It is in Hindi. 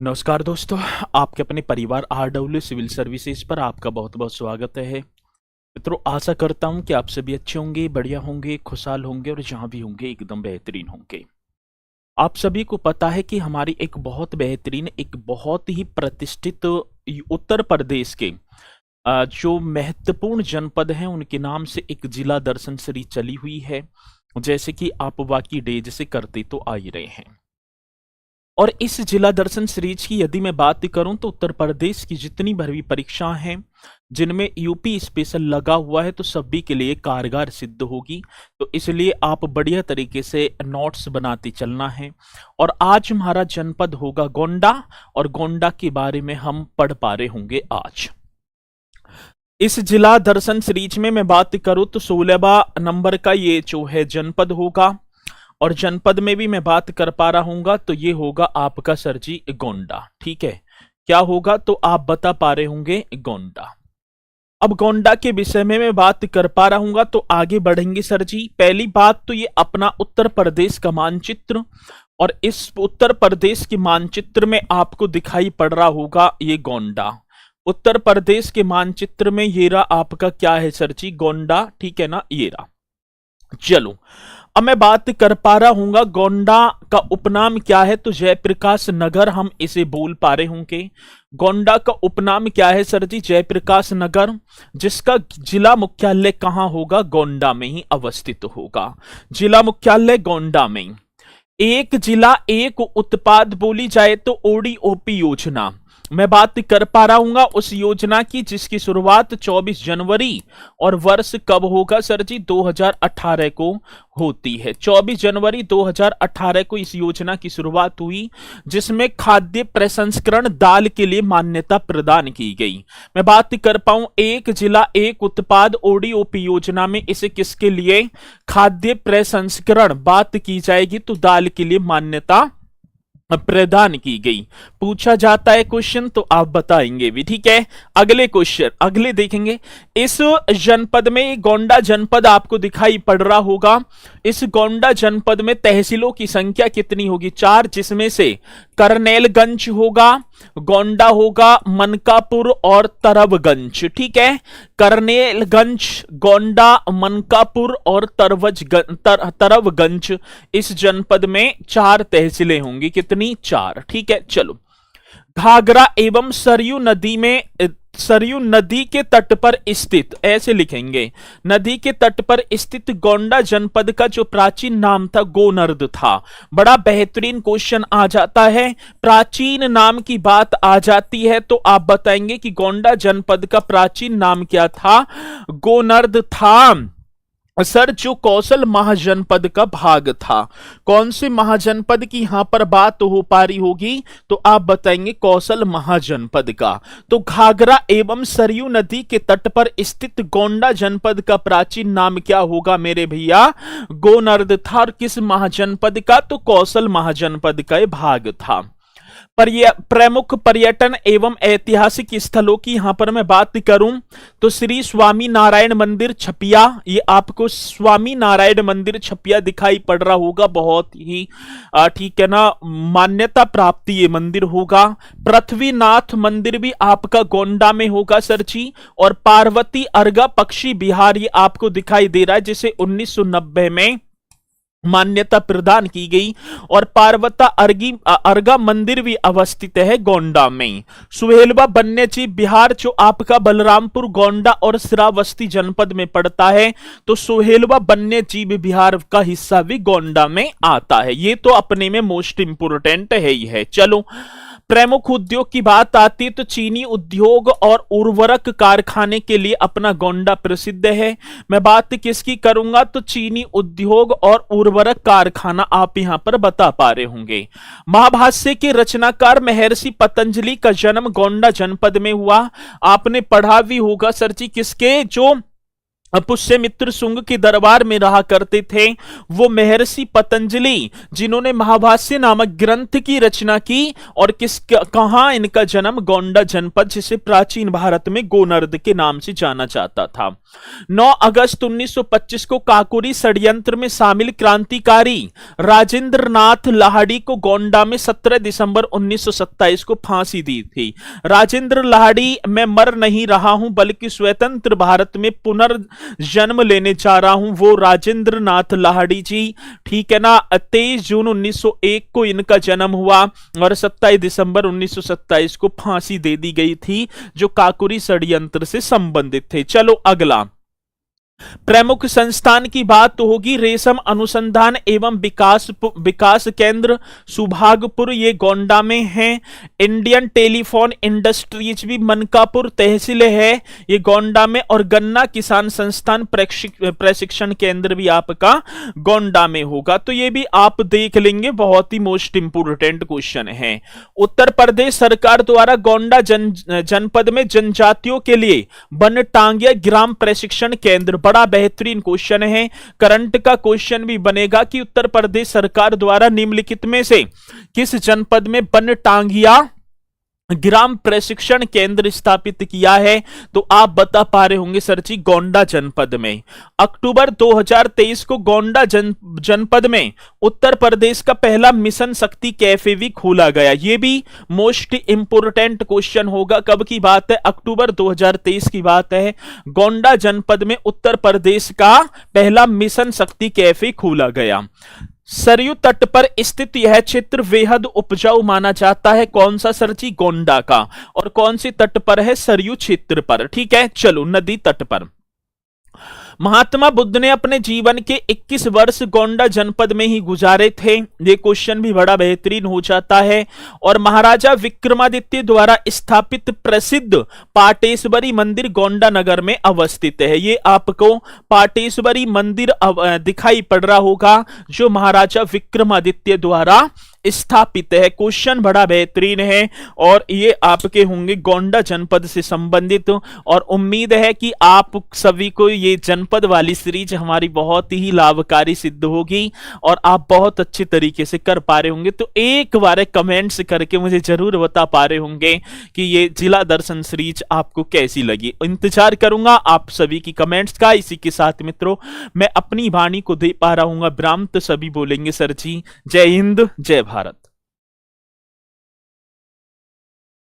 नमस्कार दोस्तों। आपके अपने परिवार आरडब्ल्यू सिविल सर्विसेज पर आपका बहुत बहुत स्वागत है। मित्रों, आशा करता हूं कि आप सभी अच्छे होंगे, बढ़िया होंगे, खुशहाल होंगे और जहां भी होंगे एकदम बेहतरीन होंगे। आप सभी को पता है कि हमारी एक बहुत बेहतरीन, एक बहुत ही प्रतिष्ठित उत्तर प्रदेश के जो महत्वपूर्ण जनपद हैं उनके नाम से एक जिला दर्शन सीरीज चली हुई है, जैसे कि आप बाकी डेज से करते तो आ ही रहे हैं। और इस जिला दर्शन सीरीज की यदि मैं बात करूं तो उत्तर प्रदेश की जितनी भरी परीक्षाएं हैं जिनमें यूपी स्पेशल लगा हुआ है तो सभी के लिए कारगर सिद्ध होगी। तो इसलिए आप बढ़िया तरीके से नोट्स बनाते चलना है। और आज हमारा जनपद होगा गोंडा, और गोंडा के बारे में हम पढ़ पा रहे होंगे आज। इस जिला दर्शन सीरीज में मैं बात करूं तो 16वां नंबर का ये जो है जनपद होगा, और जनपद में भी मैं बात कर पा रहा हूंगा तो ये होगा आपका सर जी गोंडा। ठीक है, क्या होगा तो आप बता पा रहे होंगे गोंडा। अब गोंडा के विषय में मैं बात कर पा रहा हूंगा तो आगे बढ़ेंगे सर जी। पहली बात तो ये अपना उत्तर प्रदेश का मानचित्र, और इस उत्तर प्रदेश के मानचित्र में आपको दिखाई पड़ रहा होगा ये गोंडा। उत्तर प्रदेश के मानचित्र में ये रहा आपका क्या है सर जी, गोंडा। ठीक है ना, ये रहा। चलो, अब मैं बात कर पा रहा हूंगा गोंडा का उपनाम क्या है, तो जयप्रकाश नगर हम इसे बोल पा रहे होंगे। गोंडा का उपनाम क्या है सर जी, जयप्रकाश नगर, जिसका जिला मुख्यालय कहां होगा, गोंडा में ही अवस्थित होगा। जिला मुख्यालय गोंडा में। एक जिला एक उत्पाद बोली जाए तो ओडीओपी योजना मैं बात कर पा रहा हूंगा उस योजना की जिसकी शुरुआत 24 जनवरी और वर्ष कब होगा सर जी, 2018 को होती है। 24 जनवरी 2018 को इस योजना की शुरुआत हुई, जिसमें खाद्य प्रसंस्करण दाल के लिए मान्यता प्रदान की गई। मैं बात कर पाऊं एक जिला एक उत्पाद ओडीओपी योजना में इसे किसके लिए, खाद्य प्रसंस्करण बात की जाएगी तो दाल के लिए मान्यता प्रदान की गई। पूछा जाता है क्वेश्चन तो आप बताएंगे भी। ठीक है, अगले क्वेश्चन अगले देखेंगे। इस जनपद में गोंडा जनपद आपको दिखाई पड़ रहा होगा। इस गोंडा जनपद में तहसीलों की संख्या कितनी होगी, 4, जिसमें से करनेलगंज होगा, गोंडा होगा, मनकापुर और तरवगंज। ठीक है, करनेलगंज, गोंडा, मनकापुर और तरवगंज इस जनपद में 4 तहसीलें होंगी। कितनी, 4। ठीक है, चलो। घाघरा एवं सरयू नदी के तट पर स्थित, ऐसे लिखेंगे, नदी के तट पर स्थित गोंडा जनपद का जो प्राचीन नाम था गोनर्द था। बड़ा बेहतरीन क्वेश्चन आ जाता है, प्राचीन नाम की बात आ जाती है तो आप बताएंगे कि गोंडा जनपद का प्राचीन नाम क्या था, गोनर्द था। सर, जो कौशल महाजनपद का भाग था, कौन से महाजनपद की यहां पर बात हो पा रही होगी तो आप बताएंगे कौशल महाजनपद का। तो घाघरा एवं सरयू नदी के तट पर स्थित गोंडा जनपद का प्राचीन नाम क्या होगा मेरे भैया, गोनर्द था। और किस महाजनपद का, तो कौशल महाजनपद का भाग था। प्रमुख पर्यटन एवं ऐतिहासिक स्थलों की यहां पर मैं बात करूं तो श्री स्वामी नारायण मंदिर छपिया, ये आपको स्वामी नारायण मंदिर छपिया दिखाई पड़ रहा होगा, बहुत ही ठीक है ना, मान्यता प्राप्त ये मंदिर होगा। पृथ्वीनाथ मंदिर भी आपका गोंडा में होगा सर जी। और पार्वती अर्गा पक्षी विहार ये आपको दिखाई दे रहा है, जिसे 1990 में मान्यता प्रदान की गई। और पार्वता अर्गा मंदिर भी अवस्थित है गोंडा में। सुहेलवा वन्यजीव विहार जो आपका बलरामपुर, गोंडा और श्रावस्ती जनपद में पड़ता है, तो सुहेलवा वन्यजीव विहार का हिस्सा भी गोंडा में आता है। ये तो अपने में मोस्ट इंपोर्टेंट है ही है। चलो, प्रमुख उद्योग की बात आती है तो चीनी उद्योग और उर्वरक कारखाने के लिए अपना गोंडा प्रसिद्ध है। मैं बात किसकी करूंगा तो चीनी उद्योग और उर्वरक कारखाना आप यहां पर बता पा रहे होंगे। महाभाष्य के रचनाकार महर्षि पतंजलि का जन्म गोंडा जनपद में हुआ। आपने पढ़ा भी होगा सर जी, किसके, जो पुष्यमित्र शुंग के दरबार में रहा करते थे वो महर्षि पतंजलि, जिन्होंने महाभाष्य नामक ग्रंथ की रचना की। और कहां इनका जन्म? गोंडा जनपद, जिसे प्राचीन भारत में गोनर्द के नाम से जाना जाता था। 9 अगस्त 1925 को काकोरी षड्यंत्र में शामिल क्रांतिकारी राजेंद्र नाथ लाहिड़ी को गोंडा में 17 दिसंबर 1927 को फांसी दी थी। राजेंद्र लाहिड़ी, मैं मर नहीं रहा हूं बल्कि स्वतंत्र भारत में पुनर्जन्म लेने जा रहा हूं, वो राजेंद्र नाथ लाहिड़ी जी, ठीक है ना। 23 जून 1901 को इनका जन्म हुआ और 27 दिसंबर 1927 को फांसी दे दी गई थी, जो काकोरी षड्यंत्र से संबंधित थे। चलो अगला, प्रमुख संस्थान की बात तो होगी रेशम अनुसंधान एवं विकास केंद्र सुभागपुर, ये गोंडा में है। इंडियन टेलीफोन इंडस्ट्रीज भी मनकापुर तहसील है, ये गोंडा में। और गन्ना किसान संस्थान प्रशिक्षण केंद्र भी आपका गोंडा में होगा। तो ये भी आप देख लेंगे, बहुत ही मोस्ट इंपोर्टेंट क्वेश्चन है। उत्तर प्रदेश सरकार द्वारा गोंडा जनपद में जनजातियों के लिए बनटांगिया ग्राम प्रशिक्षण केंद्र, बड़ा बेहतरीन क्वेश्चन है, करंट का क्वेश्चन भी बनेगा कि उत्तर प्रदेश सरकार द्वारा निम्नलिखित में से किस जनपद में बनटांगिया ग्राम प्रशिक्षण केंद्र स्थापित किया है? तो आप बता पा रहे होंगे सर जी, गोंडा जनपद में। अक्टूबर 2023 को गोंडा जनपद में उत्तर प्रदेश का पहला मिशन शक्ति कैफे भी खोला गया। ये भी मोस्ट इंपोर्टेंट क्वेश्चन होगा। कब की बात है? अक्टूबर 2023 की बात है। गोंडा जनपद में उत्तर प्रदेश का पहला मिशन शक्ति कैफे खोला गया। सरयू तट पर स्थित यह क्षेत्र बेहद उपजाऊ माना जाता है। कौन सा सर जी? गोंडा का। और कौन सी तट पर है? सरयू क्षेत्र पर, ठीक है। चलो, नदी तट पर। महात्मा बुद्ध ने अपने जीवन के 21 वर्ष गोंडा जनपद में ही गुजारे थे। ये क्वेश्चन भी बड़ा बेहतरीन हो जाता है। और महाराजा विक्रमादित्य द्वारा स्थापित प्रसिद्ध पाटेश्वरी मंदिर गोंडा नगर में अवस्थित है। ये आपको पाटेश्वरी मंदिर दिखाई पड़ रहा होगा, जो महाराजा विक्रमादित्य द्वारा स्थापित है। क्वेश्चन बड़ा बेहतरीन है और ये आपके होंगे गोंडा जनपद से संबंधित। और उम्मीद है कि आप सभी को ये जनपद वाली सीरीज हमारी बहुत ही लाभकारी सिद्ध होगी और आप बहुत अच्छे तरीके से कर पा रहे होंगे। तो एक बार कमेंट्स करके मुझे जरूर बता पा रहे होंगे कि ये जिला दर्शन सीरीज आपको कैसी लगी। इंतजार करूंगा आप सभी की कमेंट्स का। इसी के साथ मित्रों, मैं अपनी वाणी को दे पा रहा हूं विराम, तो सभी बोलेंगे सर जी जय हिंद जय भारत।